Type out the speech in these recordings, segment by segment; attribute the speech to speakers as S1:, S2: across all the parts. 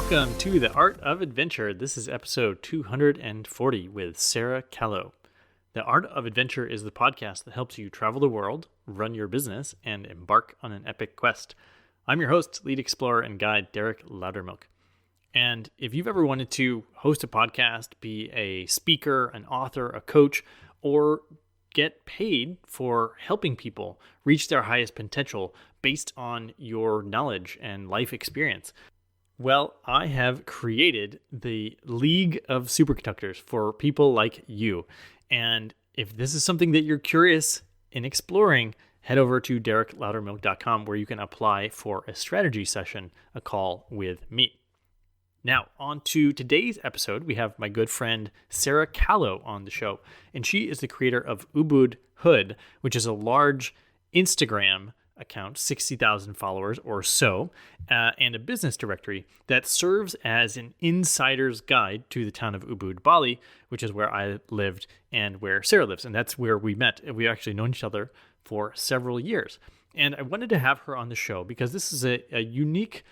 S1: Welcome to The Art of Adventure. This is episode 240 with Sara Callow. The Art of Adventure is the podcast that helps you travel the world, run your business, and embark on an epic quest. I'm your host, lead explorer, and guide Derek Loudermilk. And if you've ever wanted to host a podcast, be a speaker, an author, a coach, or get paid for helping people reach their highest potential based on your knowledge and life experience, well, I have created the League of Superconductors for people like you. And if this is something that you're curious in exploring, head over to derekloudermilk.com where you can apply for a strategy session, a call with me. Now, on to today's episode. We have my good friend Sara Callow on the show, and she is the creator of Ubud Hood, which is a large Instagram account, 60,000 followers or so, and a business directory that serves as an insider's guide to the town of Ubud, Bali, which is where I lived and where Sara lives. And that's where we met. We've actually known each other for several years. And I wanted to have her on the show because this is a unique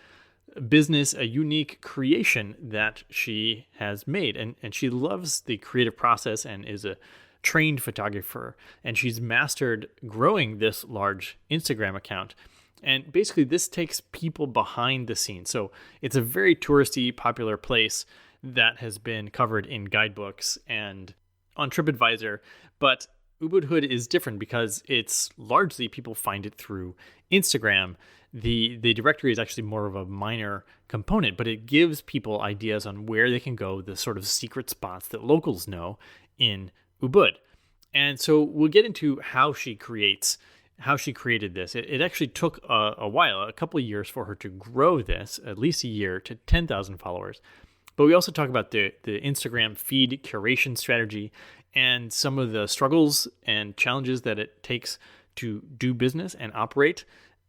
S1: business, a unique creation that she has made. And she loves the creative process and is a trained photographer. And she's mastered growing this large Instagram account. And basically this takes people behind the scenes. So it's a very touristy, popular place that has been covered in guidebooks and on TripAdvisor. But Ubud Hood is different because it's largely people find it through Instagram. The directory is actually more of a minor component, but it gives people ideas on where they can go, the sort of secret spots that locals know in Ubud. And so we'll get into how she created this. It actually took a while, a couple of years for her to grow this, at least a year, to 10,000 followers. But we also talk about the Instagram feed curation strategy and some of the struggles and challenges that it takes to do business and operate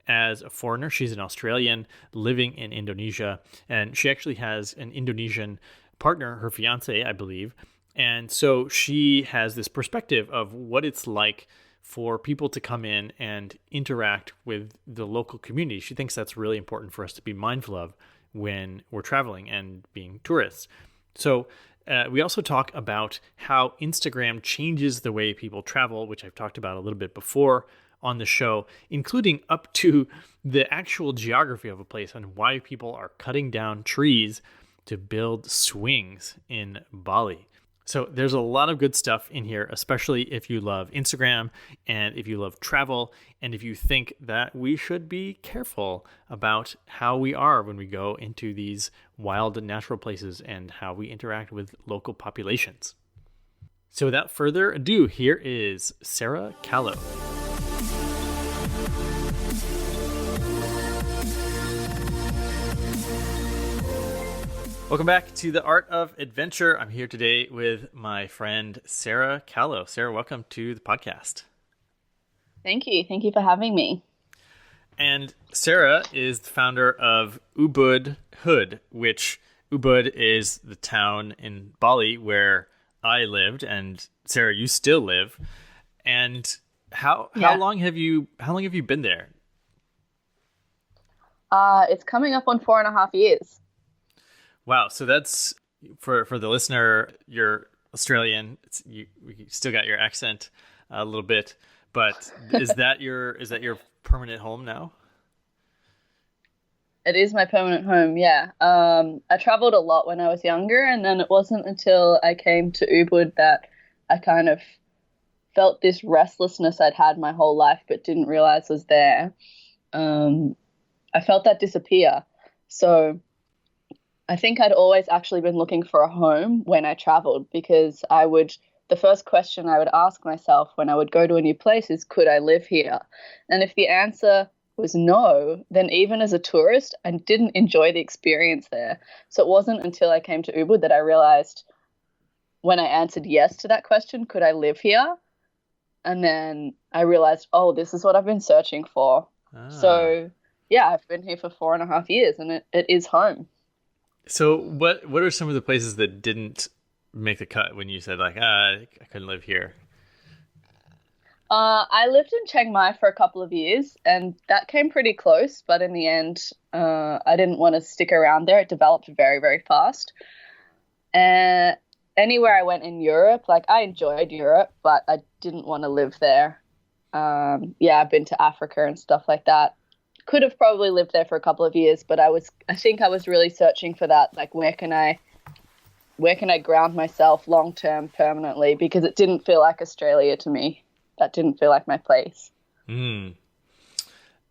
S1: as a foreigner. She's an Australian living in Indonesia, and she actually has an Indonesian partner, her fiance, I believe. And so she has this perspective of what it's like for people to come in and interact with the local community. She thinks that's really important for us to be mindful of when we're traveling and being tourists. So we also talk about how Instagram changes the way people travel, which I've talked about a little bit before on the show, including up to the actual geography of a place and why people are cutting down trees to build swings in Bali. So there's a lot of good stuff in here, especially if you love Instagram and if you love travel and if you think that we should be careful about how we are when we go into these wild and natural places and how we interact with local populations. So without further ado, here is Sara Callow. Welcome back to The Art of Adventure. I'm here today with my friend Sara Callow. Sara, welcome to the podcast.
S2: Thank you. Thank you for having me.
S1: And Sara is the founder of Ubud Hood, which Ubud is the town in Bali where I lived, and Sara, you still live. And how long have you been there?
S2: It's coming up on 4.5 years.
S1: Wow. So that's, for the listener, you're Australian. You still got your accent a little bit, but is that your permanent home now?
S2: It is my permanent home, yeah. I traveled a lot when I was younger, and then it wasn't until I came to Ubud that I kind of felt this restlessness I'd had my whole life but didn't realize was there. I felt that disappear. So I think I'd always actually been looking for a home when I traveled, because the first question I would ask myself when I would go to a new place is, could I live here? And if the answer was no, then even as a tourist, I didn't enjoy the experience there. So it wasn't until I came to Ubud that I realized, when I answered yes to that question, could I live here? And then I realized, oh, this is what I've been searching for. So yeah, I've been here for 4.5 years, and it is home.
S1: So what are some of the places that didn't make the cut when you said, like, I couldn't live here?
S2: I lived in Chiang Mai for a couple of years, and that came pretty close. But in the end, I didn't want to stick around there. It developed very, very fast. And anywhere I went in Europe, like I enjoyed Europe, but I didn't want to live there. Yeah, I've been to Africa and stuff like that. Could have probably lived there for a couple of years, but I think I was really searching for that. Like, where can I ground myself long term permanently? Because it didn't feel like Australia to me. That didn't feel like my place.
S1: Mm.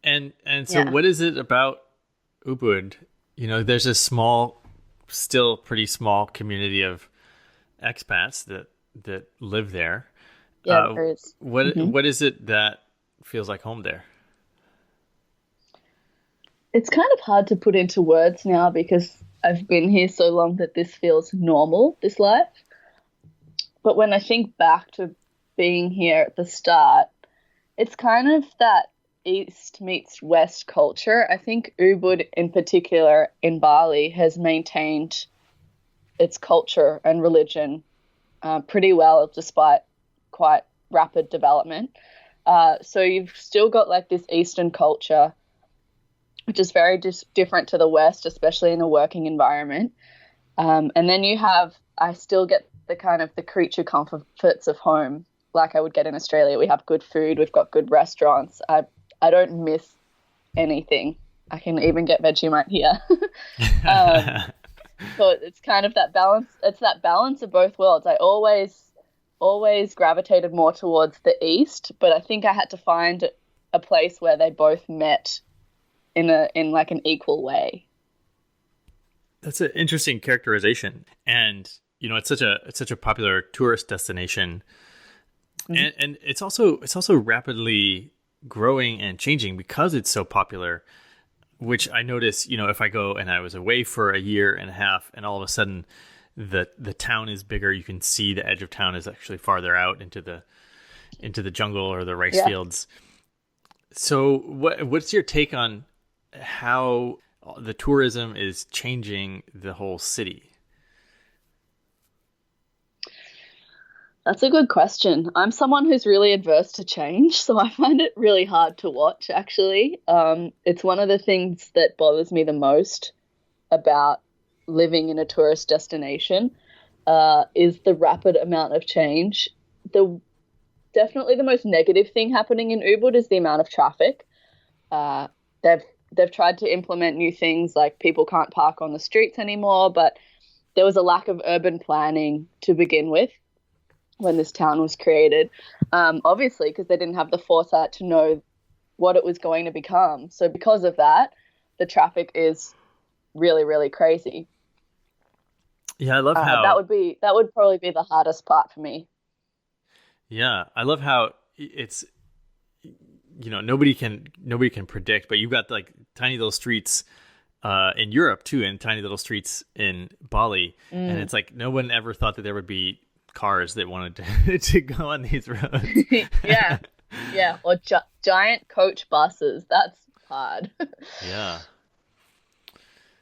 S1: And so
S2: Yeah.
S1: what is it about Ubud? There's a still pretty small community of expats that live there.
S2: Yeah, there is.
S1: What is it that feels like home there?
S2: It's kind of hard to put into words now because I've been here so long that this feels normal, this life. But when I think back to being here at the start, it's kind of that East meets West culture. I think Ubud in particular in Bali has maintained its culture and religion pretty well despite quite rapid development. So you've still got like this Eastern culture, which is very different to the West, especially in a working environment. And then I still get the kind of the creature comforts of home, like I would get in Australia. We have good food, we've got good restaurants. I don't miss anything. I can even get Vegemite here. So it's kind of that balance. It's that balance of both worlds. I always gravitated more towards the East, but I think I had to find a place where they both met in like an equal way.
S1: That's an interesting characterization, and it's such a popular tourist destination, and it's also rapidly growing and changing because it's so popular. Which I notice, if I go and I was away for a year and a half, and all of a sudden the town is bigger, you can see the edge of town is actually farther out into the jungle or the rice fields. So what's your take on how the tourism is changing the whole city?
S2: That's a good question. I'm someone who's really adverse to change, so I find it really hard to watch, actually. It's one of the things that bothers me the most about living in a tourist destination, is the rapid amount of change. Definitely the most negative thing happening in Ubud is the amount of traffic. They've tried to implement new things like people can't park on the streets anymore, but there was a lack of urban planning to begin with when this town was created, obviously because they didn't have the foresight to know what it was going to become. So because of that, the traffic is really, really crazy.
S1: Yeah, I love how
S2: that would probably be the hardest part for me.
S1: Yeah, I love how it's nobody can predict, but you've got like tiny little streets in Europe too, and tiny little streets in Bali, and it's like no one ever thought that there would be cars that wanted to go on these roads.
S2: yeah, or giant coach buses. That's hard.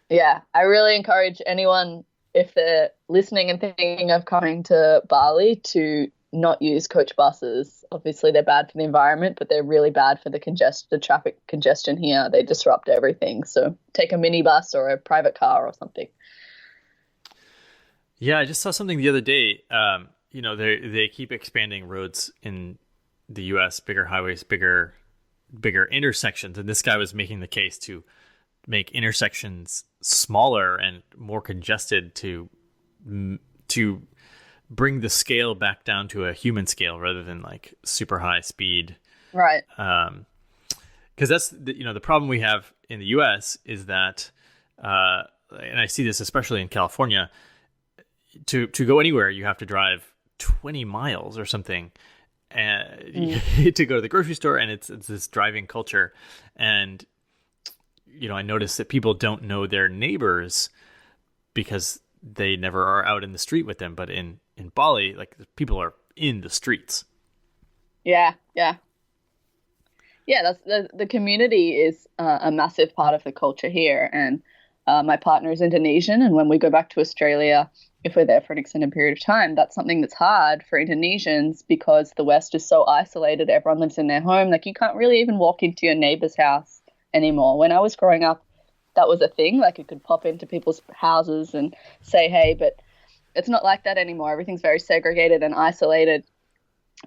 S2: Yeah, I really encourage anyone, if they're listening and thinking of coming to Bali, to not use coach buses. Obviously, they're bad for the environment, but they're really bad for the traffic congestion here. They disrupt everything. So take a minibus or a private car or something.
S1: Yeah, I just saw something the other day. They keep expanding roads in the U.S., bigger highways, bigger intersections, and this guy was making the case to make intersections smaller and more congested to bring the scale back down to a human scale rather than like super high speed.
S2: Right.
S1: Because that's the problem we have in the U.S. is that, and I see this especially in California. To go anywhere, you have to drive 20 miles or something to go to the grocery store, and it's this driving culture. And I notice that people don't know their neighbors because they never are out in the street with them. But in Bali, like people are in the streets.
S2: Yeah. That's the community is a massive part of the culture here, and my partner is Indonesian, and when we go back to Australia, if we're there for an extended period of time. That's something that's hard for Indonesians because the West is so isolated. Everyone lives in their home. Like, you can't really even walk into your neighbor's house anymore. When I was growing up, that was a thing. Like, you could pop into people's houses and say hey, but it's not like that anymore. Everything's very segregated and isolated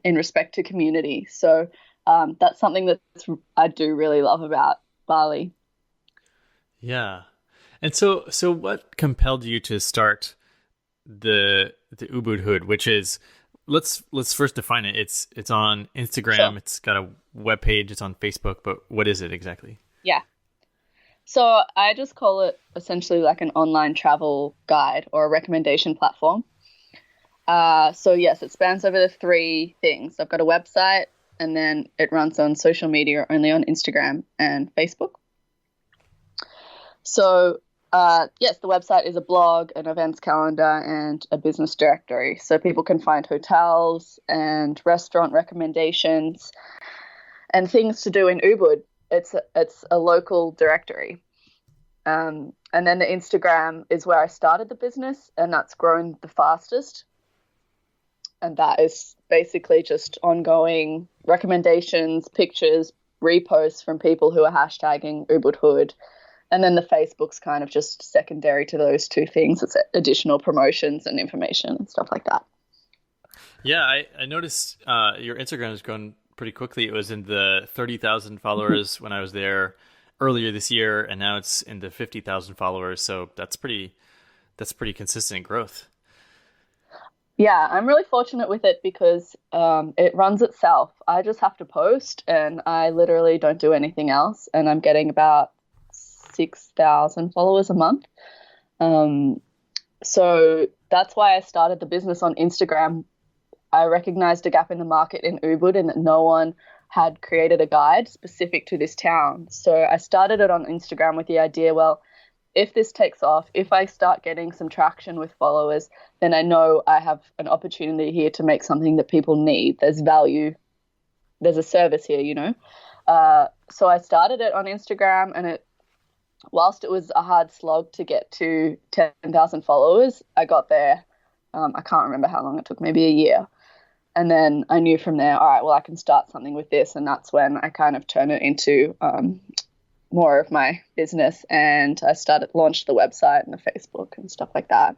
S2: in respect to community. So that's something that I do really love about Bali.
S1: Yeah. And so what compelled you to start the Ubud Hood, which is, let's first define it. It's on Instagram. Sure. It's got a web page. It's on Facebook. But what is it exactly?
S2: Yeah. So I just call it essentially like an online travel guide or a recommendation platform. So yes, it spans over the three things. I've got a website, and then it runs on social media, only on Instagram and Facebook. So yes, the website is a blog, an events calendar, and a business directory. So people can find hotels and restaurant recommendations and things to do in Ubud. It's a local directory. And then the Instagram is where I started the business, and that's grown the fastest. And that is basically just ongoing recommendations, pictures, reposts from people who are hashtagging Ubud Hood. And then the Facebook's kind of just secondary to those two things. It's additional promotions and information and stuff like that.
S1: Yeah, I noticed your Instagram has grown pretty quickly. It was in the 30,000 followers when I was there earlier this year, and now it's in the 50,000 followers. So that's pretty consistent growth.
S2: Yeah, I'm really fortunate with it because it runs itself. I just have to post, and I literally don't do anything else. And I'm getting about 6,000 followers a month. So that's why I started the business on Instagram. I recognized a gap in the market in Ubud, and that no one had created a guide specific to this town. So I started it on Instagram with the idea, well, if this takes off, if I start getting some traction with followers, then I know I have an opportunity here to make something that people need. There's value. There's a service here, you know. So I started it on Instagram, and whilst it was a hard slog to get to 10,000 followers, I got there. I can't remember how long it took, maybe a year. And then I knew from there, all right, well, I can start something with this. And that's when I kind of turned it into more of my business, and I launched the website and the Facebook and stuff like that.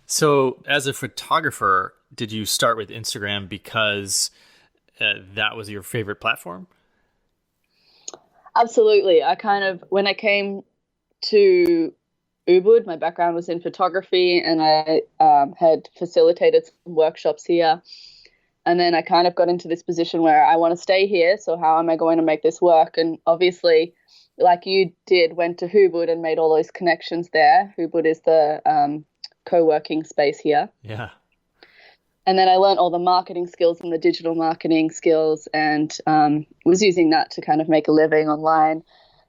S1: So as a photographer, did you start with Instagram because that was your favorite platform?
S2: Absolutely. When I came to Ubud, my background was in photography, and I had facilitated some workshops here. And then I kind of got into this position where I want to stay here. So how am I going to make this work? And obviously, like you did, went to Ubud and made all those connections there. Ubud is the co-working space here.
S1: Yeah.
S2: And then I learned all the marketing skills and the digital marketing skills, and was using that to kind of make a living online,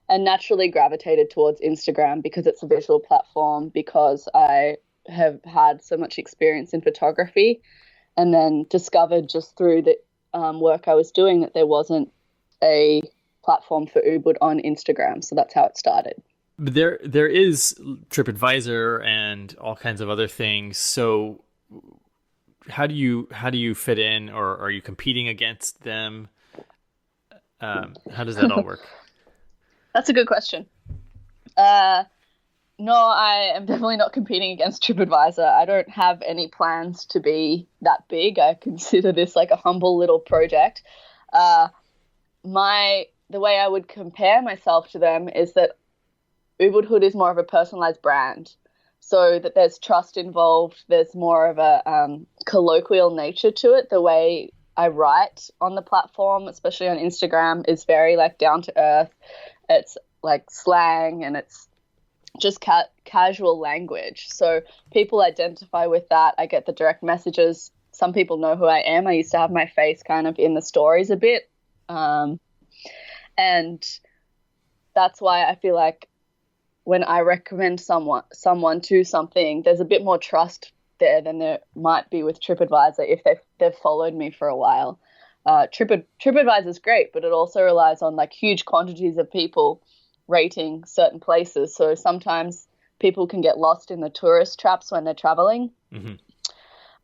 S2: and naturally gravitated towards Instagram because it's a visual platform, because I have had so much experience in photography, and then discovered just through the work I was doing that there wasn't a platform for Ubud on Instagram. So that's how it started.
S1: But there is TripAdvisor and all kinds of other things. So how do you fit in, or are you competing against them? How does that all work?
S2: That's a good question. No, I am definitely not competing against TripAdvisor. I don't have any plans to be that big. I consider this like a humble little project. The way I would compare myself to them is that Ubud Hood is more of a personalized brand, so that there's trust involved. There's more of a colloquial nature to it. The way I write on the platform, especially on Instagram, is very like down to earth. It's like slang, and it's just casual language. So people identify with that. I get the direct messages. Some people know who I am. I used to have my face kind of in the stories a bit. And that's why I feel like when I recommend someone to something, there's a bit more trust there than there might be with TripAdvisor if they've followed me for a while. TripAdvisor is great, but it also relies on like huge quantities of people rating certain places. So sometimes people can get lost in the tourist traps when they're traveling.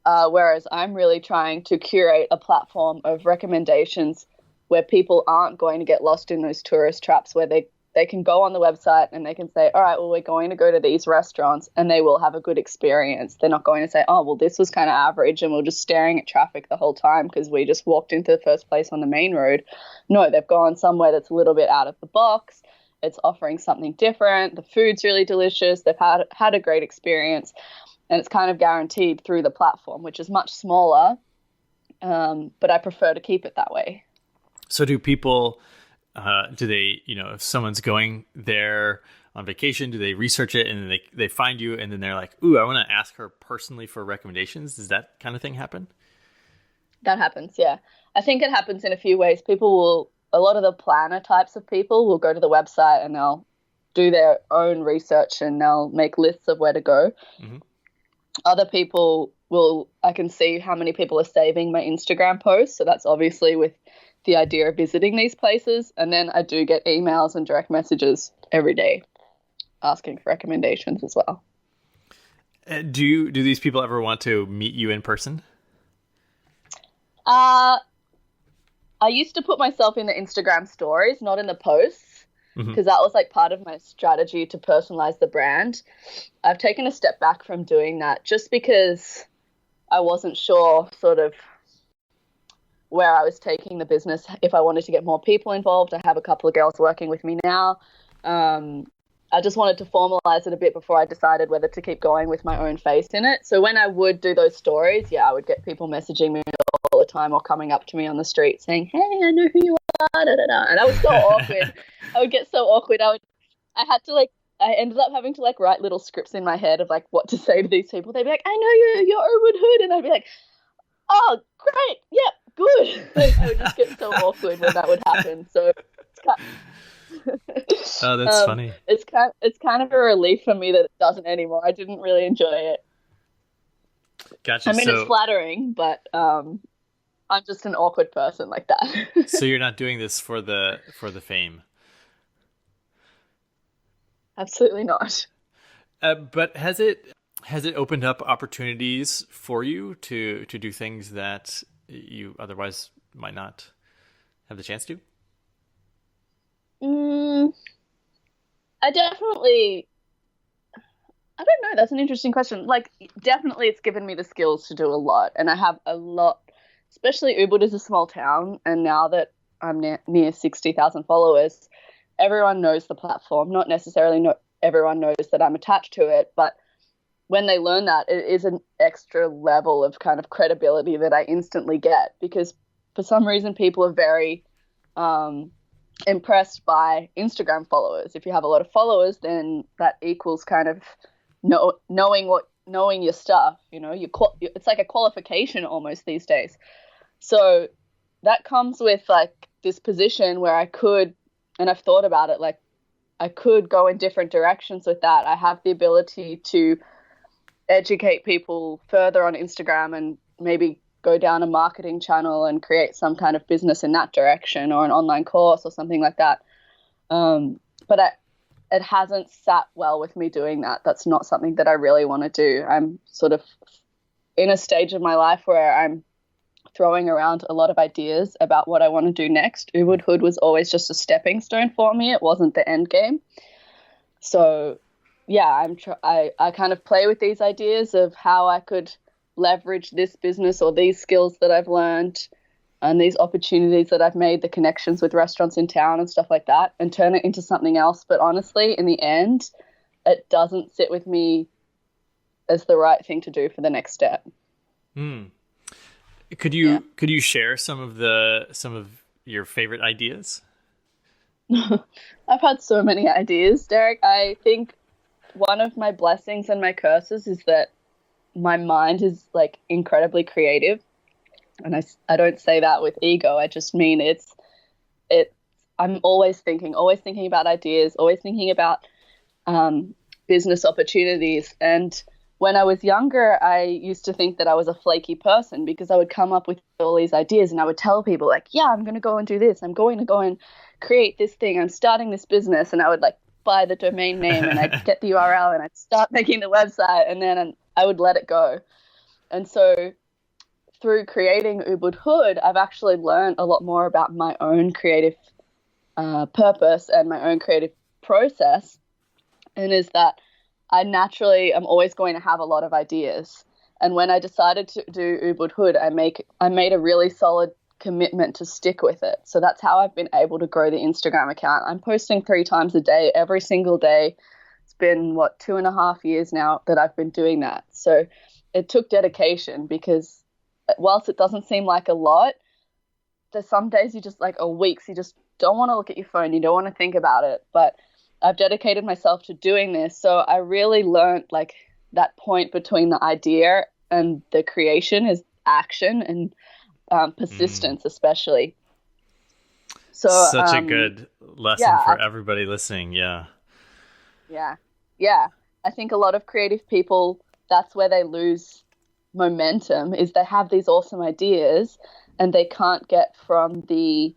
S2: Whereas I'm really trying to curate a platform of recommendations where people aren't going to get lost in those tourist traps, where they can go on the website and they can say, all right, well, we're going to go to these restaurants, and they will have a good experience. They're not going to say, oh, well, this was kind of average and we're just staring at traffic the whole time because we just walked into the first place on the main road. No, they've gone somewhere that's a little bit out of the box. It's offering something different. The food's really delicious. They've had a great experience, and it's kind of guaranteed through the platform, which is much smaller, but I prefer to keep it that way.
S1: So do people... do they, if someone's going there on vacation, do they research it and then they find you and then they're like, ooh, I want to ask her personally for recommendations? Does that kind of thing happen?
S2: That happens, yeah. I think it happens in a few ways. A lot of the planner types of people will go to the website and they'll do their own research and they'll make lists of where to go. Other people I can see how many people are saving my Instagram posts. So that's obviously with the idea of visiting these places. And then I do get emails and direct messages every day asking for recommendations as well.
S1: Do these people ever want to meet you in person?
S2: I used to put myself in the Instagram stories, not in the posts, because that was like part of my strategy to personalize the brand. I've taken a step back from doing that just because I wasn't sure sort of where I was taking the business, if I wanted to get more people involved. I have a couple of girls working with me now. I just wanted to formalize it a bit before I decided whether to keep going with my own face in it. So when I would do those stories, I would get people messaging me all the time or coming up to me on the street saying, hey, I know who you are, da, da, da. And I was so awkward. I would get so awkward. I ended up having to write little scripts in my head of what to say to these people. They'd be like, I know you're Ubud Hood. And I'd be like, oh, great. Yep. Good. I would just get so awkward when that would happen. So it's
S1: oh, that's funny.
S2: It's kind of a relief for me that it doesn't anymore. I didn't really enjoy it.
S1: Gotcha.
S2: I mean, it's flattering, but I'm just an awkward person like that.
S1: So you're not doing this for the fame?
S2: Absolutely not.
S1: But has it opened up opportunities for you to do things that you otherwise might not have the chance to?
S2: I don't know. That's an interesting question. Definitely it's given me the skills to do a lot. And I have a lot, especially Ubud is a small town. And now that I'm near 60,000 followers, everyone knows the platform. Not necessarily everyone knows that I'm attached to it, but when they learn that, it is an extra level of kind of credibility that I instantly get, because for some reason people are very impressed by Instagram followers. If you have a lot of followers, then that equals kind of knowing your stuff. It's like a qualification almost these days. So that comes with this position where I could, and I've thought about it, I could go in different directions with that. I have the ability to educate people further on Instagram and maybe go down a marketing channel and create some kind of business in that direction, or an online course or something like that. But it hasn't sat well with me doing that. That's not something that I really want to do. I'm sort of in a stage of my life where I'm throwing around a lot of ideas about what I want to do next. Ubud Hood was always just a stepping stone for me. It wasn't the end game. So I kind of play with these ideas of how I could leverage this business or these skills that I've learned and these opportunities that I've made, the connections with restaurants in town and stuff like that, and turn it into something else. But honestly, in the end, it doesn't sit with me as the right thing to do for the next step.
S1: Could you share some of your favorite ideas?
S2: I've had so many ideas, Derek. I think one of my blessings and my curses is that my mind is incredibly creative, and I don't say that with ego. I just mean I'm always thinking about ideas, always thinking about business opportunities. And when I was younger, I used to think that I was a flaky person because I would come up with all these ideas and I would tell people I'm going to go and do this. I'm going to go and create this thing. I'm starting this business. And I would buy the domain name and I'd get the URL and I'd start making the website, and then I would let it go. And so through creating Ubud Hood, I've actually learned a lot more about my own creative purpose and my own creative process, and is that I naturally am always going to have a lot of ideas. And when I decided to do Ubud Hood, I made a really solid commitment to stick with it. So that's how I've been able to grow the Instagram account. I'm posting 3 times a day, every single day. It's been 2.5 years now that I've been doing that. So it took dedication, because whilst it doesn't seem like a lot, there's some days you just or weeks you just don't want to look at your phone, you don't want to think about it. But I've dedicated myself to doing this. So I really learned that point between the idea and the creation is action and persistence, especially. So
S1: such a good lesson for everybody listening. Yeah.
S2: I think a lot of creative people, that's where they lose momentum, is they have these awesome ideas and they can't get from the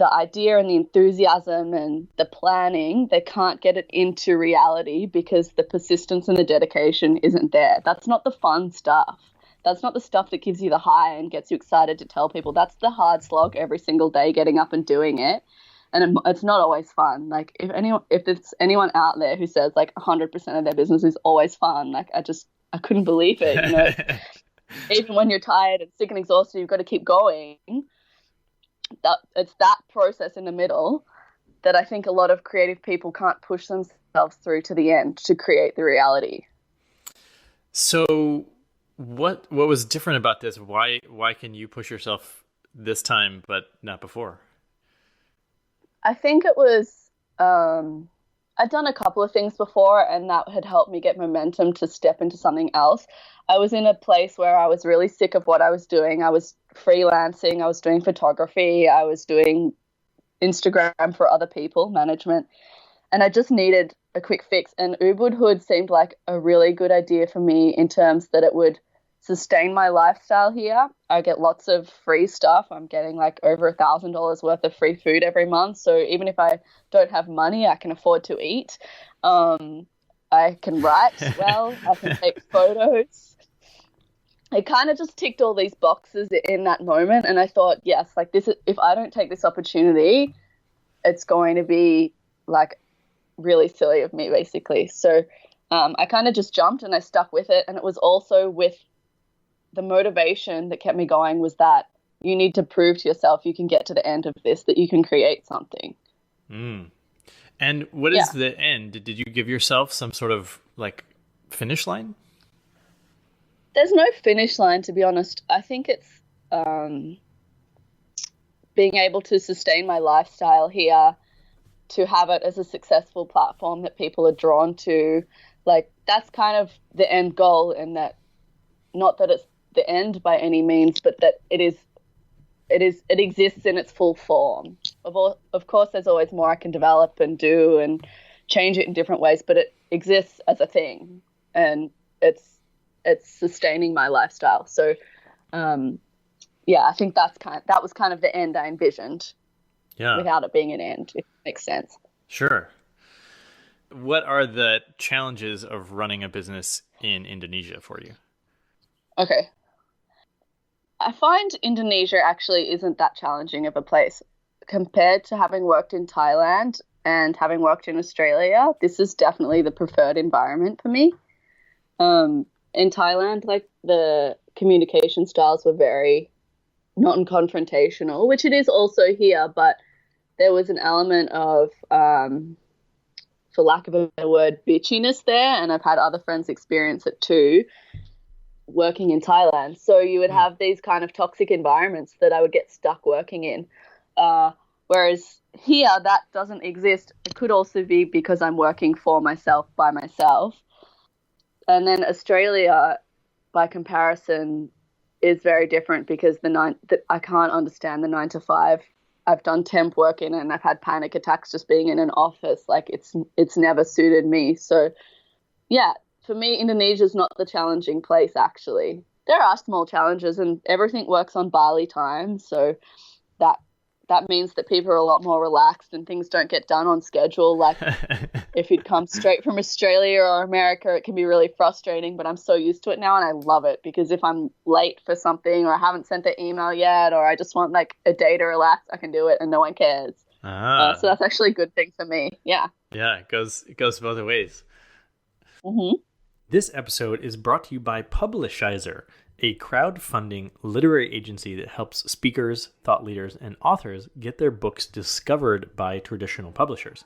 S2: idea and the enthusiasm and the planning, they can't get it into reality because the persistence and the dedication isn't there. That's not the fun stuff. That's not the stuff that gives you the high and gets you excited to tell people. That's the hard slog every single day, getting up and doing it. And it's not always fun. If there's anyone out there who says 100% of their business is always fun, I couldn't believe it. Even when you're tired and sick and exhausted, you've got to keep going. It's that process in the middle that I think a lot of creative people can't push themselves through to the end to create the reality.
S1: So what was different about this? Why can you push yourself this time but not before?
S2: I think it was I'd done a couple of things before, and that had helped me get momentum to step into something else. I was in a place where I was really sick of what I was doing. I was freelancing, I was doing photography, I was doing Instagram for other people, management, and I just needed a quick fix. And Ubud Hood seemed like a really good idea for me in terms that it would sustain my lifestyle here. I get lots of free stuff. I'm getting over $1,000 worth of free food every month. So even if I don't have money, I can afford to eat. I can write well. I can take photos. It kind of just ticked all these boxes in that moment. And I thought, yes, if I don't take this opportunity, it's going to be really silly of me, basically. So I kind of just jumped and I stuck with it. And it was also with the motivation that kept me going was that you need to prove to yourself you can get to the end of this, that you can create something.
S1: And what is the end? Did you give yourself some sort of finish line?
S2: There's no finish line, to be honest. I think it's being able to sustain my lifestyle here, to have it as a successful platform that people are drawn to. That's kind of the end goal, and that not that it's the end by any means, but that it exists in its full form. Of course, there's always more I can develop and do and change it in different ways, but it exists as a thing, and it's sustaining my lifestyle. So, I think that was kind of the end I envisioned. Yeah. Without it being an end, if it makes sense.
S1: Sure. What are the challenges of running a business in Indonesia for you?
S2: Okay. I find Indonesia actually isn't that challenging of a place compared to having worked in Thailand and having worked in Australia. This is definitely the preferred environment for me. In Thailand, the communication styles were very non-confrontational, which it is also here, but there was an element of, for lack of a better word, bitchiness there, and I've had other friends experience it too, working in Thailand. So you would have these kind of toxic environments that I would get stuck working in. Whereas here, that doesn't exist. It could also be because I'm working for myself, by myself. And then Australia, by comparison, is very different because I can't understand the 9 to 5. I've done temp work in it and I've had panic attacks just being in an office. It's never suited me. So yeah, for me, Indonesia is not the challenging place, actually. There are small challenges and everything works on Bali time. So that that means that people are a lot more relaxed and things don't get done on schedule. Like if you'd come straight from Australia or America, it can be really frustrating, but I'm so used to it now and I love it, because if I'm late for something or I haven't sent the email yet, or I just want like a day to relax, I can do it and no one cares. So that's actually a good thing for me. Yeah.
S1: Yeah, it goes both ways.
S2: Mm-hmm.
S1: This episode is brought to you by Publishizer, a crowdfunding literary agency that helps speakers, thought leaders, and authors get their books discovered by traditional publishers.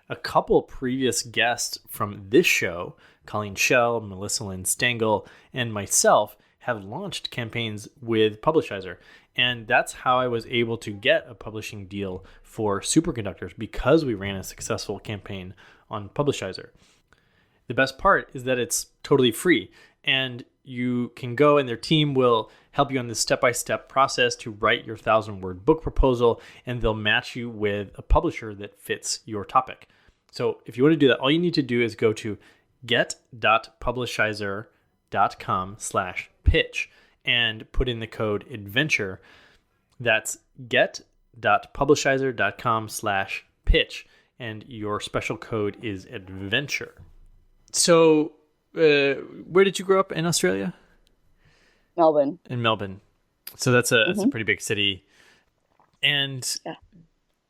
S1: A couple previous guests from this show, Colleen Schell, Melissa Lynn Stengel, and myself, have launched campaigns with Publishizer. And that's how I was able to get a publishing deal for Superconductors, because we ran a successful campaign on Publishizer. The best part is that it's totally free, and you can go and their team will help you on this step-by-step process to write your 1,000-word book proposal, and they'll match you with a publisher that fits your topic. So if you want to do that, all you need to do is go to get.publishizer.com/pitch and put in the code adventure. That's get.publishizer.com/pitch, and your special code is adventure. So, where did you grow up in Australia?
S2: Melbourne.
S1: In Melbourne. So that's a pretty big city. And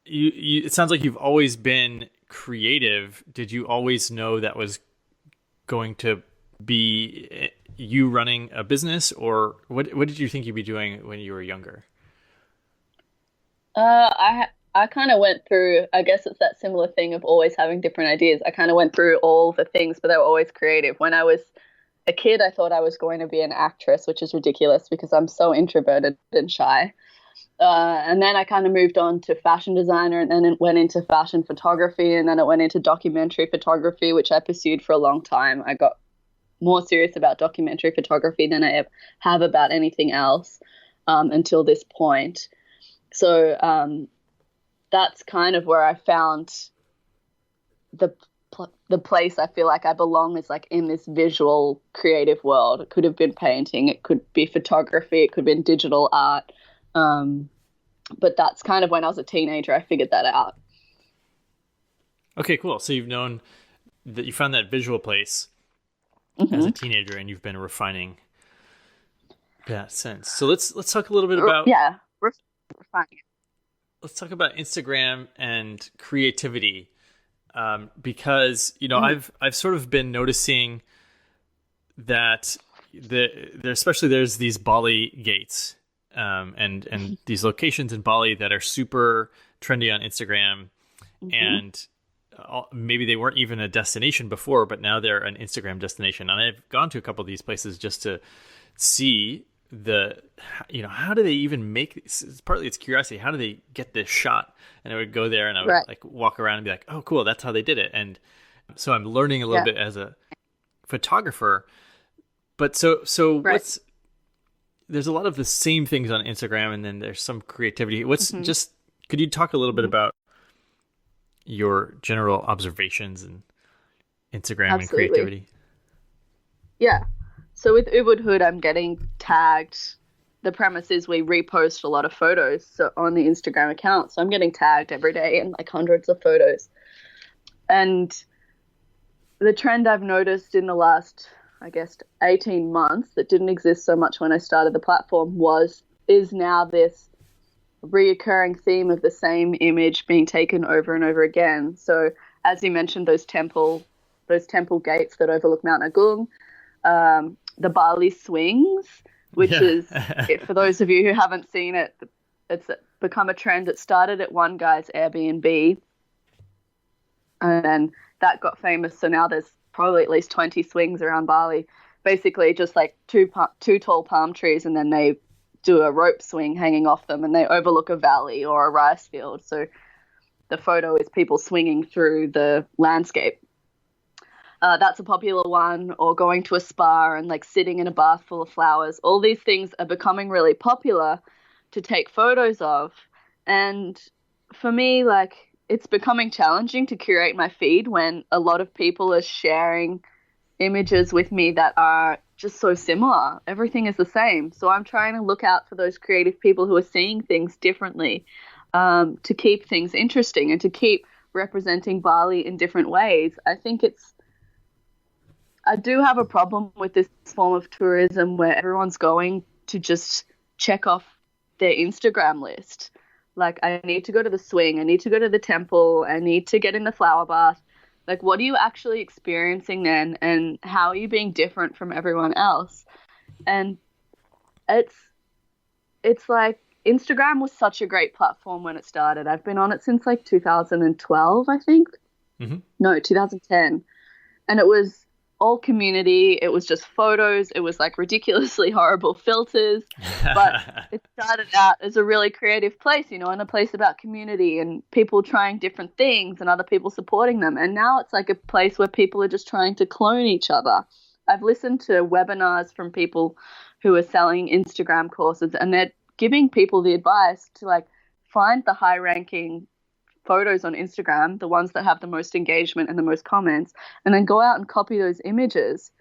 S1: you it sounds like you've always been creative. Did you always know that was going to be you running a business, or what did you think you'd be doing when you were younger?
S2: I kind of went through, I guess it's that similar thing of always having different ideas. I kind of went through all the things, but they were always creative. When I was a kid, I thought I was going to be an actress, which is ridiculous because I'm so introverted and shy. And then I kind of moved on to fashion designer, and then it went into fashion photography, and then it went into documentary photography, which I pursued for a long time. I got more serious about documentary photography than I have about anything else until this point. So that's kind of where I found the place I feel like I belong, is like in this visual creative world. It could have been painting, it could be photography, it could have been digital art. But that's kind of when I was a teenager, I figured that out.
S1: Okay, cool. So you've known that you found that visual place as a teenager, and you've been refining that sense. So let's talk a little bit about
S2: refining.
S1: Let's talk about Instagram and creativity, because I've sort of been noticing that there's these Bali gates, and these locations in Bali that are super trendy on Instagram, and maybe they weren't even a destination before, but now they're an Instagram destination. And I've gone to a couple of these places just to see how do they even make this? Partly it's curiosity. How do they get this shot? And I would go there and I would like walk around and be like, oh, cool, that's how they did it. And so I'm learning a little bit as a photographer. But so there's a lot of the same things on Instagram, and then there's some creativity. Could you talk a little bit about your general observations and Instagram and creativity?
S2: Yeah. So with Ubud Hood, I'm getting tagged. The premise is we repost a lot of photos on the Instagram account. So I'm getting tagged every day in like hundreds of photos. And the trend I've noticed in the last, I guess, 18 months that didn't exist so much when I started the platform is now this reoccurring theme of the same image being taken over and over again. So as you mentioned, those temple gates that overlook Mount Agung, the Bali swings, which is, for those of you who haven't seen it, it's become a trend. It started at one guy's Airbnb, and then that got famous. So now there's probably at least 20 swings around Bali, basically just like two tall palm trees, and then they do a rope swing hanging off them, and they overlook a valley or a rice field. So the photo is people swinging through the landscape. That's a popular one, or going to a spa and like sitting in a bath full of flowers. All these things are becoming really popular to take photos of. And for me, like, it's becoming challenging to curate my feed when a lot of people are sharing images with me that are just so similar. Everything is the same. So I'm trying to look out for those creative people who are seeing things differently. to keep things interesting and to keep representing Bali in different ways. I do have a problem with this form of tourism where everyone's going to just check off their Instagram list. Like, I need to go to the swing, I need to go to the temple, I need to get in the flower bath. Like, what are you actually experiencing then, and how are you being different from everyone else? And it's like Instagram was such a great platform when it started. I've been on it since like 2012, I think. No, 2010. And it was all community. It was just photos. It was like ridiculously horrible filters. But it started out as a really creative place, you know, and a place about community and people trying different things and other people supporting them. And now it's like a place where people are just trying to clone each other. I've listened to webinars from people who are selling Instagram courses, and they're giving people the advice to like find the high ranking photos on Instagram, the ones that have the most engagement and the most comments, and then go out and copy those images.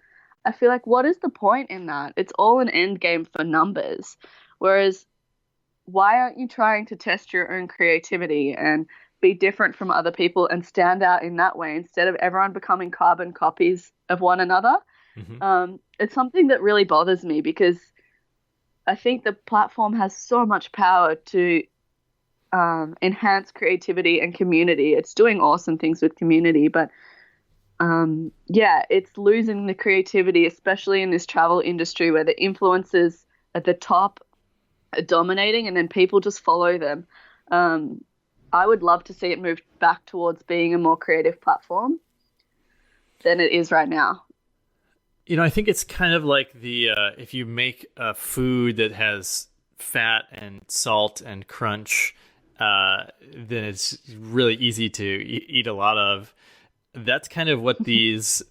S2: I feel like, what is the point in that? It's all an end game for numbers. Whereas, why aren't you trying to test your own creativity and be different from other people and stand out in that way instead of everyone becoming carbon copies of one another? It's something that really bothers me because I think the platform has so much power to enhance creativity and community. It's doing awesome things with community, but it's losing the creativity, especially in this travel industry where the influencers at the top are dominating and then people just follow them. I would love to see it move back towards being a more creative platform than it is right now.
S1: You know, I think it's kind of like the if you make a food that has fat and salt and crunch, then it's really easy to eat a lot of. That's kind of what these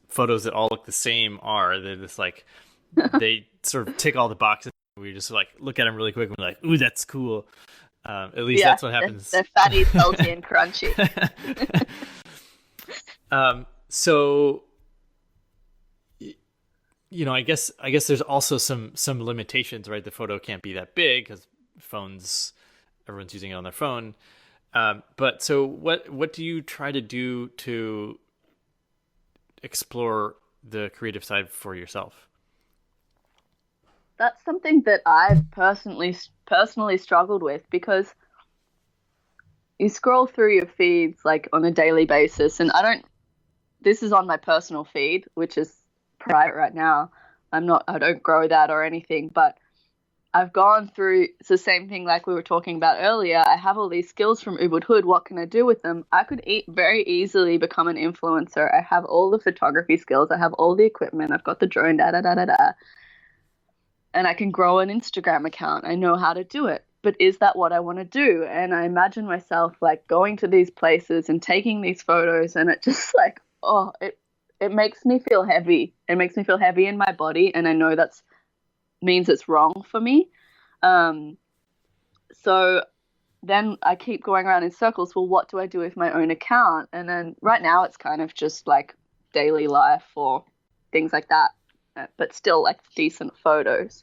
S1: photos that all look the same are. They're just like, they sort of tick all the boxes. We just like look at them really quick and we're like, ooh, that's cool. At least that's what happens.
S2: They're fatty, salty, and crunchy.
S1: So, you know, I guess there's also some limitations, right? The photo can't be that big because everyone's using it on their phone. But so what do you try to do to explore the creative side for yourself?
S2: That's something that I've personally struggled with because you scroll through your feeds like on a daily basis, and this is on my personal feed, which is private right now. I don't grow that or anything, but I've gone through, it's the same thing like we were talking about earlier. I have all these skills from Ubud Hood. What can I do with them? I could very easily become an influencer. I have all the photography skills. I have all the equipment. I've got the drone, and I can grow an Instagram account. I know how to do it. But is that what I want to do? And I imagine myself like going to these places and taking these photos, and it just like, it makes me feel heavy. It makes me feel heavy in my body, and I know that's means it's wrong for me. So then I keep going around in circles. Well, what do I do with my own account? And then right now it's kind of just like daily life or things like that, but still like decent photos.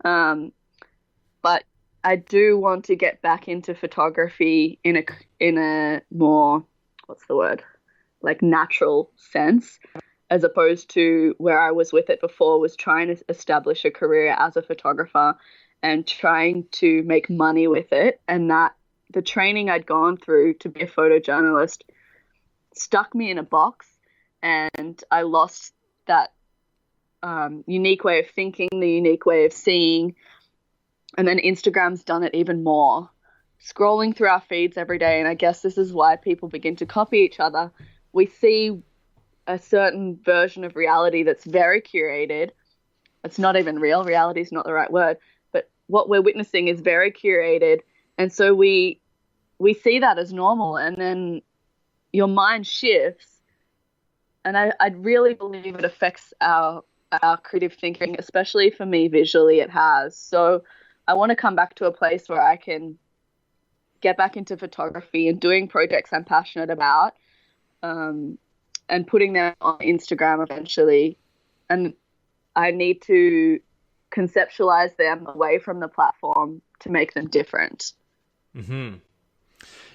S2: But I do want to get back into photography in a more, what's the word, like natural sense, as opposed to where I was with it before, was trying to establish a career as a photographer and trying to make money with it. And that the training I'd gone through to be a photojournalist stuck me in a box, and I lost that unique way of thinking, the unique way of seeing. And then Instagram's done it even more. Scrolling through our feeds every day, and I guess this is why people begin to copy each other. We see a certain version of reality that's very curated. It's not even real. Reality is not the right word. But what we're witnessing is very curated. And so we see that as normal. And then your mind shifts. And I really believe it affects our creative thinking, especially for me visually it has. So I want to come back to a place where I can get back into photography and doing projects I'm passionate about, and putting them on Instagram eventually. And I need to conceptualize them away from the platform to make them different.
S1: Mm-hmm.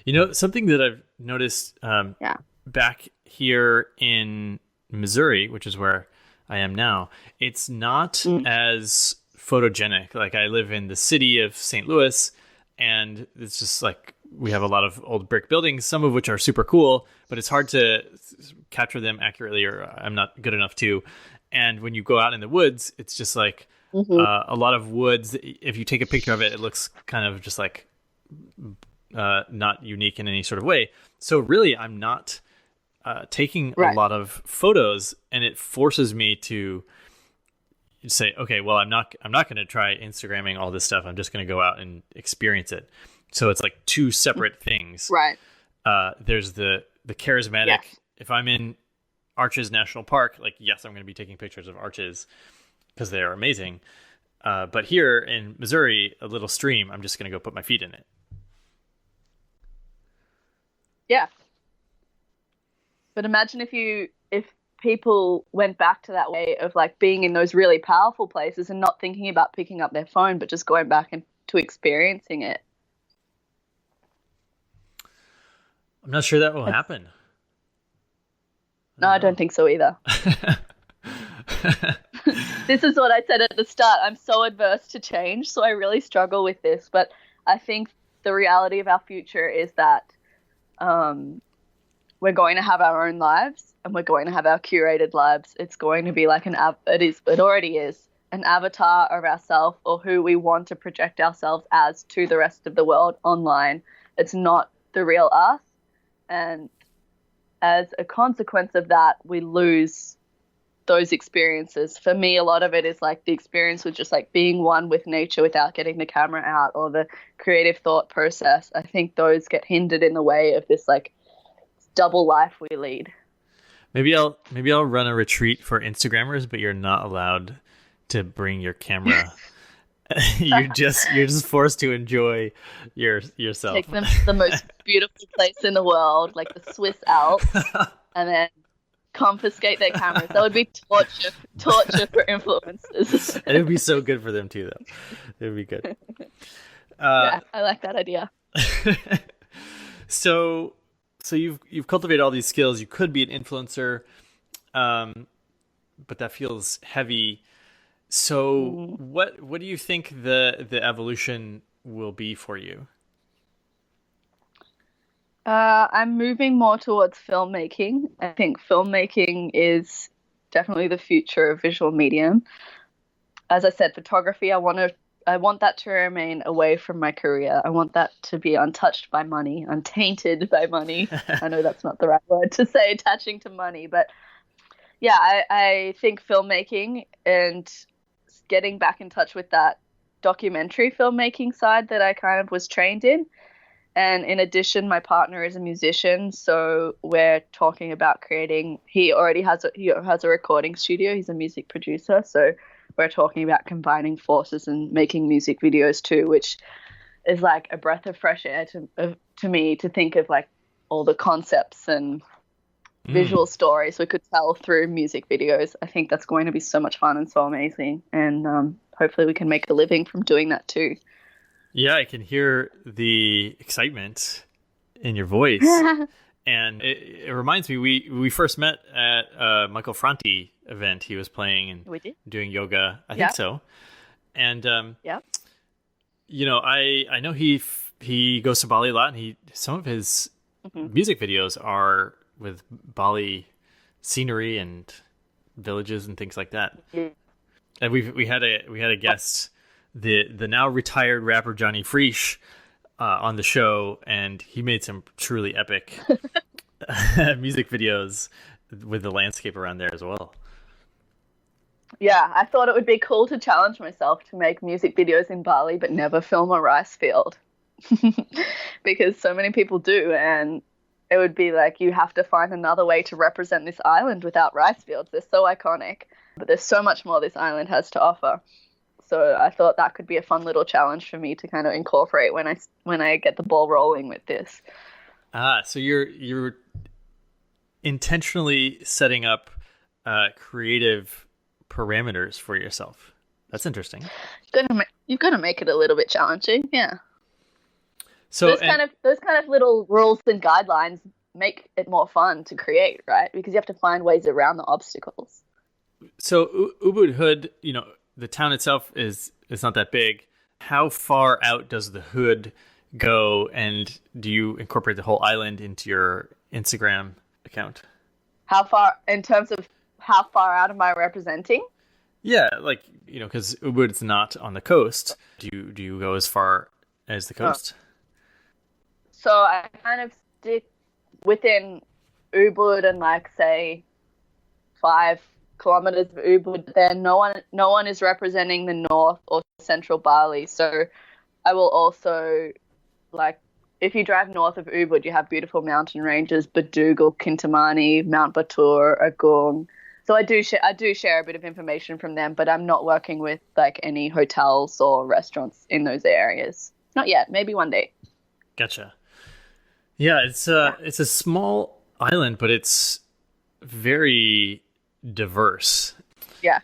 S1: You know, something that I've noticed
S2: Yeah.
S1: back here in Missouri, which is where I am now, it's not as photogenic. Like, I live in the city of St. Louis, and it's just like we have a lot of old brick buildings, some of which are super cool, but it's hard to capture them accurately, or I'm not good enough to. And when you go out in the woods, it's just like a lot of woods. If you take a picture of it, it looks kind of just like not unique in any sort of way. So really, I'm not taking a lot of photos, and it forces me to say, okay, well, I'm not going to try Instagramming all this stuff. I'm just going to go out and experience it. So it's like two separate things.
S2: Right.
S1: There's the charismatic. Yes. If I'm in Arches National Park, like, yes, I'm going to be taking pictures of arches because they are amazing. But here in Missouri, a little stream, I'm just going to go put my feet in it.
S2: Yeah. But imagine if people went back to that way of like being in those really powerful places and not thinking about picking up their phone, but just going back and to experiencing it.
S1: I'm not sure that will happen.
S2: No, I don't think so either. This is what I said at the start. I'm so adverse to change, so I really struggle with this. But I think the reality of our future is that we're going to have our own lives, and we're going to have our curated lives. It's going to be like it already is an avatar of ourselves, or who we want to project ourselves as to the rest of the world online. It's not the real us. And as a consequence of that, we lose those experiences. For me, a lot of it is like the experience with just like being one with nature without getting the camera out, or the creative thought process. I think those get hindered in the way of this like double life we lead.
S1: Maybe I'll run a retreat for Instagrammers, but you're not allowed to bring your camera. you're just forced to enjoy yourself.
S2: Take them to the most beautiful place in the world, like the Swiss Alps, and then confiscate their cameras. That would be torture for influencers.
S1: It would be so good for them too, though. It would be good.
S2: Yeah, I like that idea.
S1: So you've cultivated all these skills. You could be an influencer, but that feels heavy. So what do you think the evolution will be for you?
S2: I'm moving more towards filmmaking. I think filmmaking is definitely the future of visual medium. As I said, photography, I want that to remain away from my career. I want that to be untouched by money, untainted by money. I know that's not the right word to say, attaching to money, but yeah, I think filmmaking and getting back in touch with that documentary filmmaking side that I kind of was trained in. And in addition, my partner is a musician, so we're talking about creating. He already has a recording studio. He's a music producer, so we're talking about combining forces and making music videos too, which is like a breath of fresh air to me, to think of like all the concepts and visual stories we could tell through music videos. I think that's going to be so much fun and so amazing, and hopefully we can make a living from doing that too.
S1: Yeah, I can hear the excitement in your voice. And it reminds me, we first met at a Michael Franti event. He was playing and doing yoga. I think so. And, you know, I know he goes to Bali a lot, and some of his music videos are with Bali scenery and villages and things like that. Yeah. And we had a guest, the now retired rapper Johnny Freesh, on the show, and he made some truly epic music videos with the landscape around there as well.
S2: Yeah, I thought it would be cool to challenge myself to make music videos in Bali but never film a rice field. Because so many people do, and it would be like you have to find another way to represent this island without rice fields. They're so iconic, but there's so much more this island has to offer. So I thought that could be a fun little challenge for me to kind of incorporate when I get the ball rolling with this.
S1: So you're intentionally setting up creative parameters for yourself. That's interesting.
S2: You've got to make it a little bit challenging, yeah.
S1: So, and
S2: those kind of little rules and guidelines make it more fun to create, right? Because you have to find ways around the obstacles.
S1: so Ubud Hood, the town itself is not that big. How far out does the hood go, and do you incorporate the whole island into your Instagram account?
S2: How far, in terms of how far out am I representing?
S1: Yeah, like, because Ubud's not on the coast. Do you go as far as the coast?
S2: So I kind of stick within Ubud and like say 5 kilometers of Ubud. Then no one is representing the north or central Bali. So I will also like if you drive north of Ubud, you have beautiful mountain ranges: Badoogal, Kintamani, Mount Batur, Agung. So I do share a bit of information from them, but I'm not working with like any hotels or restaurants in those areas. Not yet. Maybe one day.
S1: Gotcha. Yeah, it's a small island, but it's very diverse.
S2: Yeah.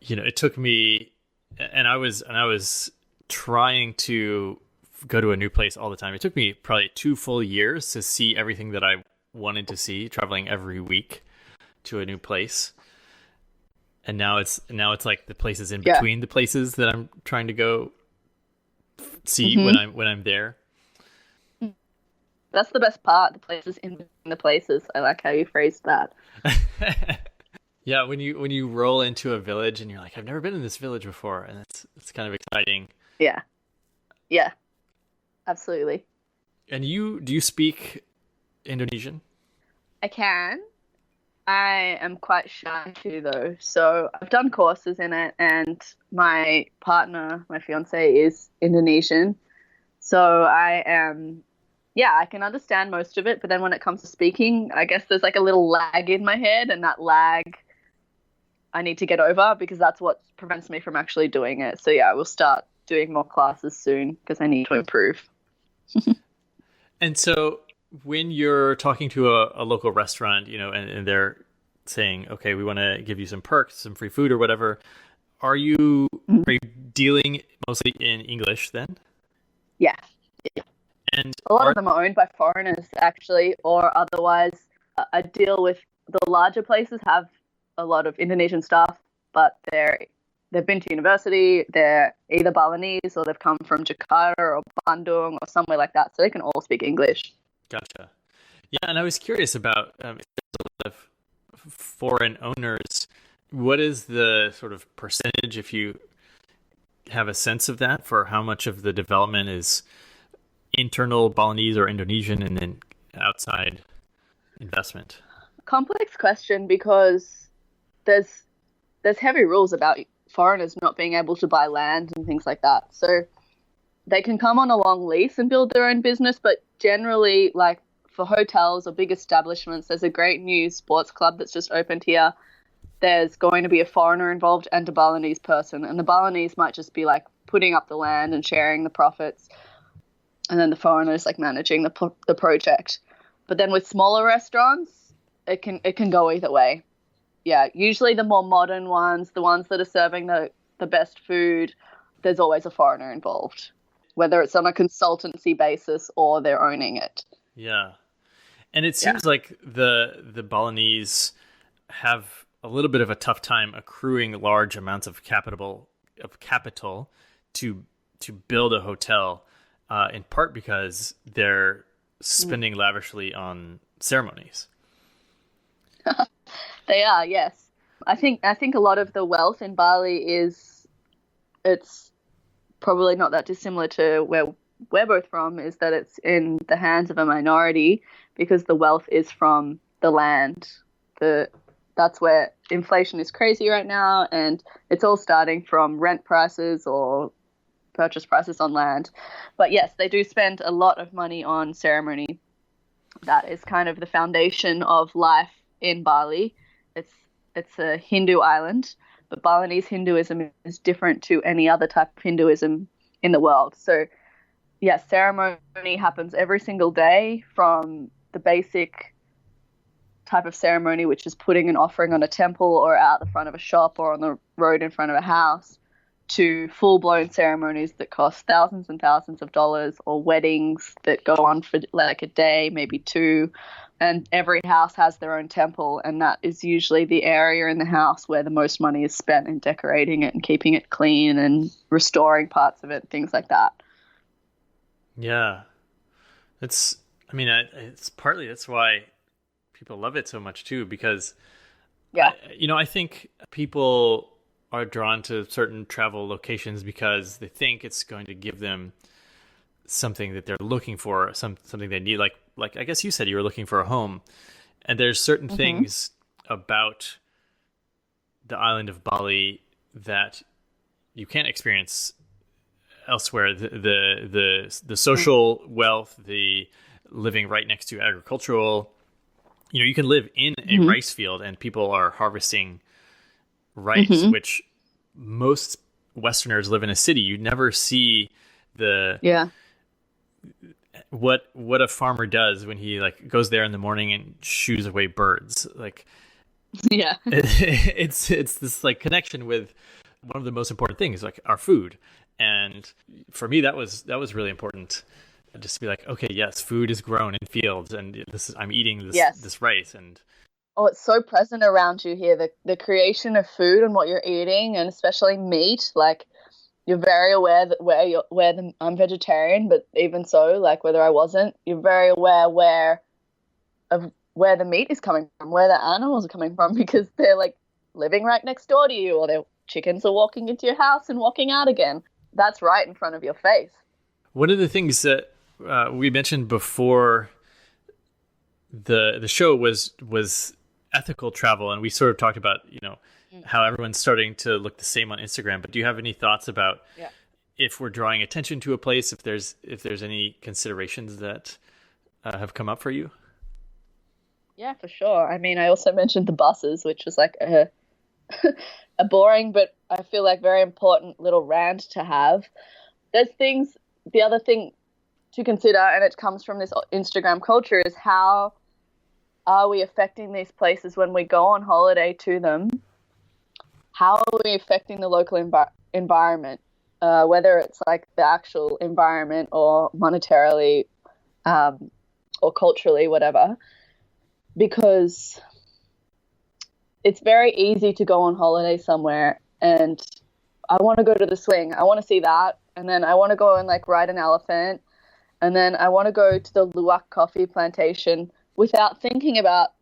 S1: It took me, and I was trying to go to a new place all the time. It took me probably 2 full years to see everything that I wanted to see, traveling every week to a new place. And now it's like the places in between the places that I'm trying to go see when I'm there.
S2: That's the best part, the places in the places. I like how you phrased that.
S1: Yeah, when you roll into a village and you're like, I've never been in this village before, and it's kind of exciting.
S2: Yeah. Yeah. Absolutely.
S1: And do you speak Indonesian?
S2: I can. I am quite shy too, though. So I've done courses in it, and my partner, my fiance, is Indonesian. So I can understand most of it, but then when it comes to speaking, I guess there's like a little lag in my head, and that lag I need to get over because that's what prevents me from actually doing it. So yeah, I will start doing more classes soon because I need to improve.
S1: And so when you're talking to a local restaurant, and they're saying, okay, we want to give you some perks, some free food or whatever, are you dealing mostly in English then?
S2: Yeah.
S1: And
S2: a lot of them are owned by foreigners, actually, or otherwise I deal with the larger places have a lot of Indonesian staff, but they've been to university, they're either Balinese or they've come from Jakarta or Bandung or somewhere like that, so they can all speak English.
S1: Gotcha. Yeah, and I was curious about if there's a lot of foreign owners. What is the sort of percentage, if you have a sense of that, for how much of the development is internal Balinese or Indonesian and then outside investment?
S2: Complex question because there's heavy rules about foreigners not being able to buy land and things like that. So they can come on a long lease and build their own business, but generally, like for hotels or big establishments, there's a great new sports club that's just opened here. There's going to be a foreigner involved and a Balinese person, and the Balinese might just be like putting up the land and sharing the profits, and then the foreigners like managing the project. But then with smaller restaurants, it can go either way. Yeah, usually the more modern ones, the ones that are serving the best food, there's always a foreigner involved, whether it's on a consultancy basis or they're owning it.
S1: Yeah. And it seems like the Balinese have a little bit of a tough time accruing large amounts of capital to build a hotel, in part because they're spending lavishly on ceremonies.
S2: They are, yes. I think a lot of the wealth in Bali it's probably not that dissimilar to where we're both from, is that it's in the hands of a minority because the wealth is from the land. That's where inflation is crazy right now, and it's all starting from rent prices or purchase prices on land. But yes, they do spend a lot of money on ceremony. That is kind of the foundation of life in Bali. It's a Hindu island, but Balinese Hinduism is different to any other type of Hinduism in the world. So yes, ceremony happens every single day, from the basic type of ceremony, which is putting an offering on a temple or out the front of a shop or on the road in front of a house, to full-blown ceremonies that cost thousands and thousands of dollars, or weddings that go on for like a day, maybe two. And every house has their own temple, and that is usually the area in the house where the most money is spent in decorating it and keeping it clean and restoring parts of it, things like that.
S1: Yeah. It's partly that's why people love it so much too, because
S2: Yeah.
S1: I think people are drawn to certain travel locations because they think it's going to give them something that they're looking for, something they need. Like I guess you said you were looking for a home, and there's certain things about the island of Bali that you can't experience elsewhere. The social wealth, the living right next to agricultural. You can live in a rice field and people are harvesting rice, which most Westerners live in a city. You never see what a farmer does when he like goes there in the morning and shoos away birds. Like,
S2: Yeah.
S1: it's this like connection with one of the most important things, like our food. And for me, that was really important. Just to be like, okay, yes, food is grown in fields, and I'm eating this rice. And
S2: it's so present around you here, the creation of food and what you're eating, and especially meat. Like, you're very aware that I'm vegetarian, but even so, like whether I wasn't, you're very aware of where the meat is coming from, where the animals are coming from, because they're like living right next door to you, or their chickens are walking into your house and walking out again. That's right in front of your face.
S1: One of the things that we mentioned before the show was ethical travel, and we sort of talked about how everyone's starting to look the same on Instagram. But do you have any thoughts about if we're drawing attention to a place, if there's any considerations that have come up for you?
S2: Yeah, for sure. I mean, I also mentioned the buses, which was like a boring, but I feel like very important little rant to have. The other thing to consider, and it comes from this Instagram culture, is how are we affecting these places when we go on holiday to them? How are we affecting the local environment, whether it's like the actual environment or monetarily or culturally, whatever? Because it's very easy to go on holiday somewhere and I want to go to the swing. I want to see that. And then I want to go and like ride an elephant. And then I want to go to the Luwak coffee plantation without thinking about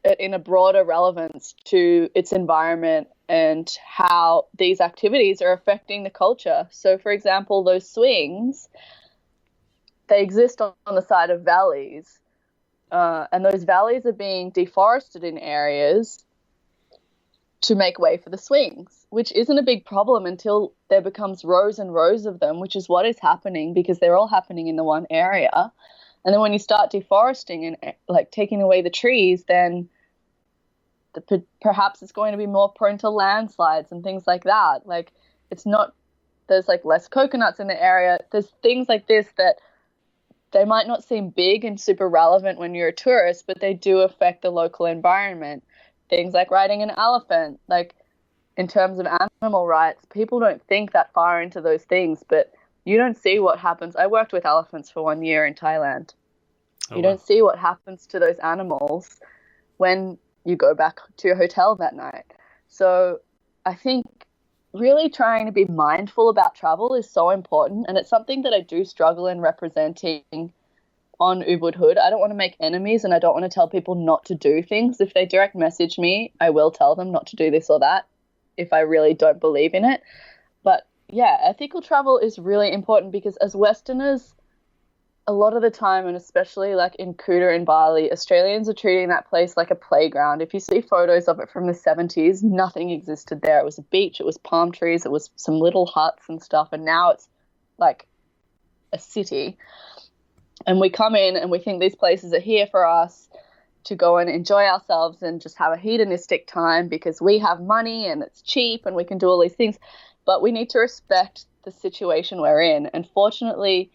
S2: it in a broader relevance to its environment and how these activities are affecting the culture. So, for example, those swings, they exist on the side of valleys. And those valleys are being deforested in areas to make way for the swings, which isn't a big problem until there becomes rows and rows of them, which is what is happening because they're all happening in the one area. And then when you start deforesting and like taking away the trees, then perhaps it's going to be more prone to landslides and things like that. Like, there's like less coconuts in the area. There's things like this that they might not seem big and super relevant when you're a tourist, but they do affect the local environment. Things like riding an elephant, like in terms of animal rights, people don't think that far into those things, but you don't see what happens. I worked with elephants for 1 year in Thailand. You don't see what happens to those animals when you go back to your hotel that night. So I think really trying to be mindful about travel is so important, and it's something that I do struggle in representing on Ubud Hood. I don't want to make enemies, and I don't want to tell people not to do things. If they direct message me, I will tell them not to do this or that if I really don't believe in it. But yeah, ethical travel is really important because as Westerners, a lot of the time, and especially like in Kuta in Bali, Australians are treating that place like a playground. If you see photos of it from the 70s, nothing existed there. It was a beach, it was palm trees, it was some little huts and stuff, and now it's like a city. And we come in and we think these places are here for us to go and enjoy ourselves and just have a hedonistic time because we have money and it's cheap and we can do all these things. But we need to respect the situation we're in. And fortunately,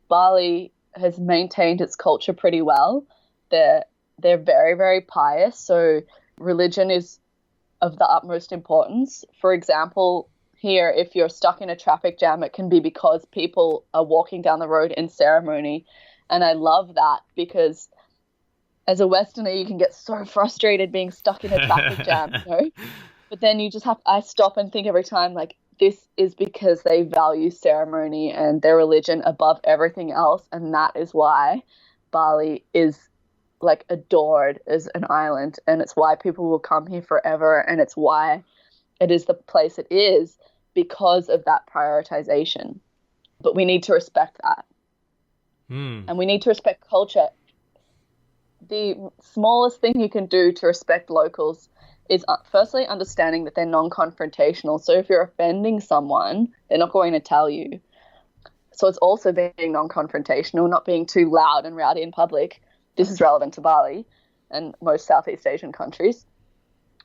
S2: Bali has maintained its culture pretty well. They're very, very pious. So religion is of the utmost importance. For example, here, if you're stuck in a traffic jam, it can be because people are walking down the road in ceremony. And I love that because as a Westerner, you can get so frustrated being stuck in a traffic jam, you know? But then I stop and think every time, like, this is because they value ceremony and their religion above everything else. And that is why Bali is like adored as an island. And it's why people will come here forever. And it's why it is the place it is, because of that prioritization. But we need to respect that. And we need to respect culture. The smallest thing you can do to respect locals is firstly understanding that they're non-confrontational. So if you're offending someone, they're not going to tell you. So it's also being non-confrontational, not being too loud and rowdy in public. This is relevant to Bali and most Southeast Asian countries.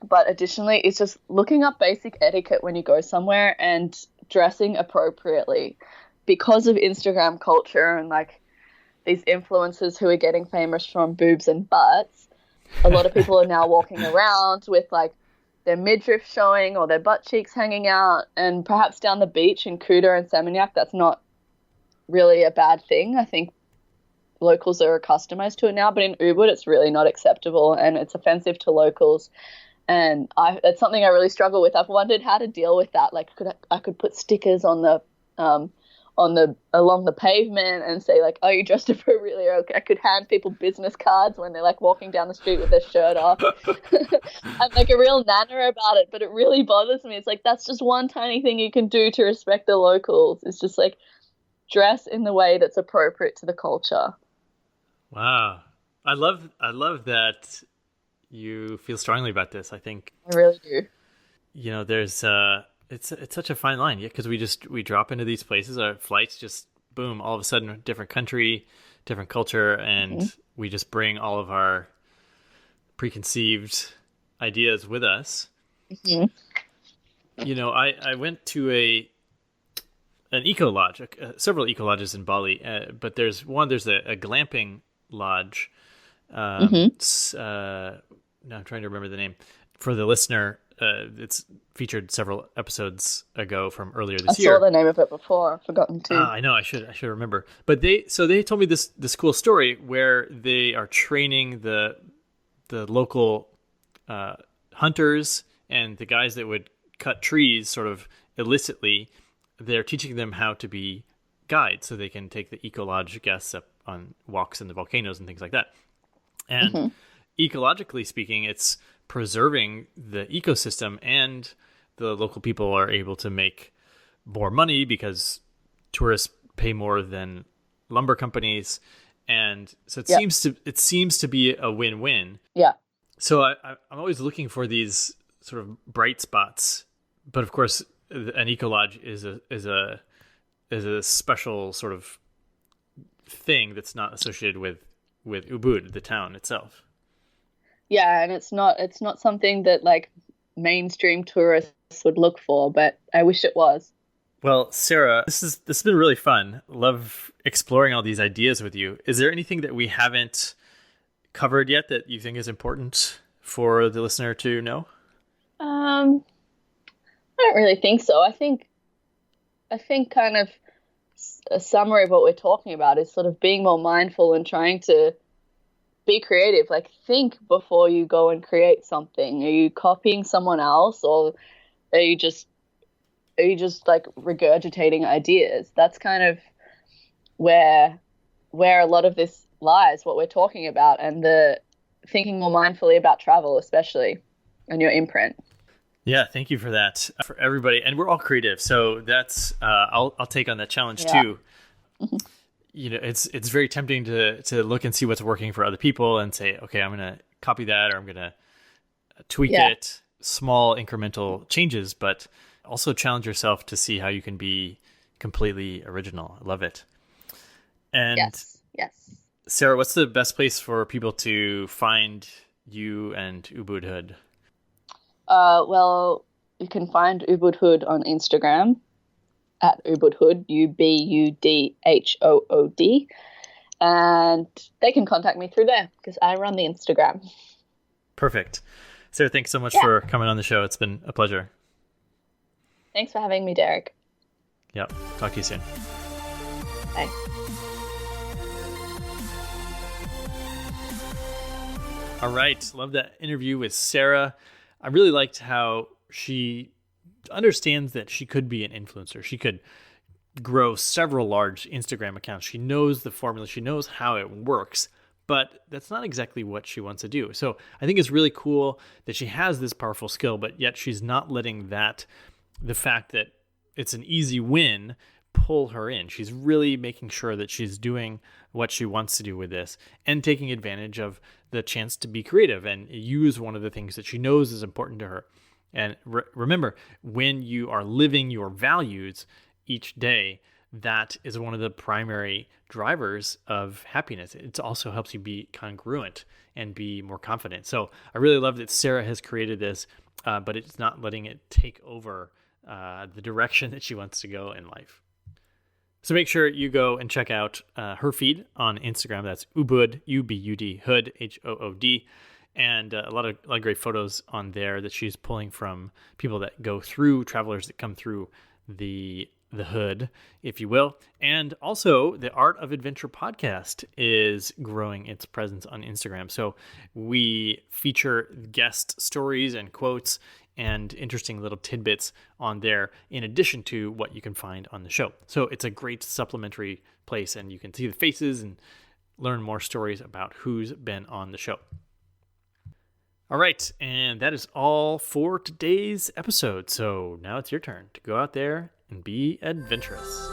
S2: But additionally, it's just looking up basic etiquette when you go somewhere and dressing appropriately. Because of Instagram culture and like these influencers who are getting famous from boobs and butts, a lot of people are now walking around with like their midriff showing or their butt cheeks hanging out, and perhaps down the beach in Kuta and Seminyak, that's not really a bad thing. I think locals are accustomed to it now, but in Ubud it's really not acceptable and it's offensive to locals. And that's something I really struggle with. I've wondered how to deal with that. Like, I could put stickers on the along the pavement and say like, "Oh, you dressed appropriately." Or I could hand people business cards when they're like walking down the street with their shirt off. I'm like a real nana about it, but it really bothers me. It's like, that's just one tiny thing you can do to respect the locals. It's just like dress in the way that's appropriate to the culture.
S1: Wow, I love that you feel strongly about this. I think
S2: I really do.
S1: You know, there's it's such a fine line, yeah, because we drop into these places, our flights just boom, all of a sudden different country, different culture, and we just bring all of our preconceived ideas with us. You know, I went to an eco lodge, several eco lodges in Bali, but there's a glamping lodge. Now I'm trying to remember the name for the listener. It's featured several episodes ago from earlier this year.
S2: I saw the name of it before. I've forgotten too.
S1: I know. I should remember. But they told me this cool story where they are training the local hunters and the guys that would cut trees sort of illicitly. They're teaching them how to be guides so they can take the eco lodge guests up on walks in the volcanoes and things like that. And ecologically speaking, it's preserving the ecosystem, and the local people are able to make more money because tourists pay more than lumber companies, and so it seems to be a win-win.
S2: Yeah.
S1: So I'm always looking for these sort of bright spots, but of course, an eco lodge is a special sort of thing that's not associated with Ubud, the town itself.
S2: Yeah, and it's not something that like mainstream tourists would look for, but I wish it was.
S1: Well, Sarah, this has been really fun. Love exploring all these ideas with you. Is there anything that we haven't covered yet that you think is important for the listener to know?
S2: I don't really think so. I think kind of a summary of what we're talking about is sort of being more mindful and trying to be creative. Like, think before you go and create something. Are you copying someone else, or are you just like regurgitating ideas? That's kind of where a lot of this lies, what we're talking about, and the thinking more mindfully about travel, especially, and your imprint.
S1: Yeah, thank you for that, for everybody. And we're all creative, so that's I'll take on that challenge too. You know, it's very tempting to look and see what's working for other people and say, okay, I'm going to copy that, or I'm going to tweak it, small incremental changes, but also challenge yourself to see how you can be completely original. I love it. And
S2: yes.
S1: Sarah, what's the best place for people to find you and Ubud Hood?
S2: Well, you can find Ubud Hood on Instagram at Ubud Hood, UBUDHOOD, and they can contact me through there because I run the Instagram.
S1: Perfect. Sarah, thanks so much for coming on the show. It's been a pleasure.
S2: Thanks for having me, Derek.
S1: Yep. Talk to you soon.
S2: Bye.
S1: All right. Love that interview with Sara. I really liked how she understands that she could be an influencer. She could grow several large Instagram accounts. She knows the formula. She knows how it works, but that's not exactly what she wants to do. So I think it's really cool that she has this powerful skill, but yet she's not letting the fact that it's an easy win pull her in. She's really making sure that she's doing what she wants to do with this and taking advantage of the chance to be creative and use one of the things that she knows is important to her. And remember, when you are living your values each day, that is one of the primary drivers of happiness. It also helps you be congruent and be more confident. So I really love that Sara has created this, but it's not letting it take over the direction that she wants to go in life. So make sure you go and check out her feed on Instagram. That's Ubud, Ubud Hood, Hood. And a lot of great photos on there that she's pulling from people that go through, travelers that come through the hood, if you will. And also the Art of Adventure podcast is growing its presence on Instagram. So we feature guest stories and quotes and interesting little tidbits on there in addition to what you can find on the show. So it's a great supplementary place, and you can see the faces and learn more stories about who's been on the show. All right, and that is all for today's episode. So now it's your turn to go out there and be adventurous.